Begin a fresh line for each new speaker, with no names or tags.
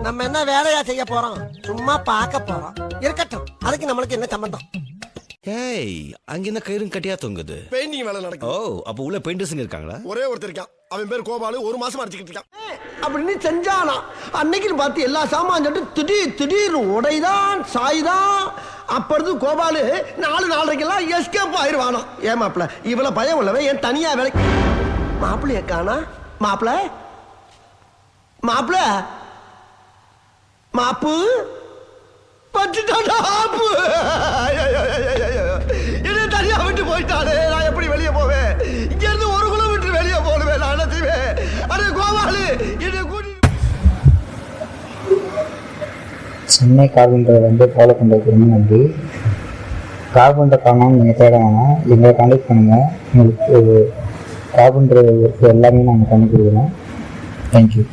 நம்ம என்ன வேலையா செய்ய போறோம்? சும்மா பார்க்க போறோம். இருக்கட்டும், அதுக்கு நம்மளுக்கு என்ன சம்பந்தம்?
ஏய், அங்க என்ன கயிறும் கட்டியா தொங்குது?
பெயிண்டிங் வேலை நடக்குது.
ஓ, அப்ப உள்ள பெயிண்டர்ஸ்ங்க இருக்காங்களா?
ஒரே ஒருத்தர் இருக்கான். அவன் பேர் கோபாலு. 1 மாசமா அடிச்சுக்கிட்டு இருக்கான்.
அப்படின்னு செஞ்சானா அன்னைக்குன்னு பார்த்து எல்லா சாமான் சொல்லிட்டு திடீர்னு உடைதான் சாய்தான். அப்பொழுது கோபாலு 4:30 எஸ்கேப் ஆயிடுவானா. ஏன் மாப்பிள்ள இவ்வளவு பயம் உள்ளவன் ஏன் தனியா வேலைக்கு? மாப்பிள்ளைய காணா? மாப்பிள்ள மாப்பிள்ள மாப்பு பச்சுட்டாடா ஆப்பு. என்ன தனியா விட்டு போயிட்டானே, நான் எப்படி வெளியே போவேன்? இங்க இருந்து 1 கிலோமீட்டர் வெளியே போடுவேன். நான் என்ன செய்வேன்? அடே கோபாலு என்ன கூட்டிட்டு
சென்னை கார்பெண்டர் வந்து ஃபாலோ பண்ணுறதுக்கு ரொம்ப நன்றி. கார்பெண்டர் காரணம் நீங்கள் தேட வேணாம், எங்களை கான்டெக்ட் பண்ணுங்கள். உங்களுக்கு கார்பெண்டர் எல்லாமே நாங்கள் பண்ணி கொடுக்குறோம். தேங்க்யூ.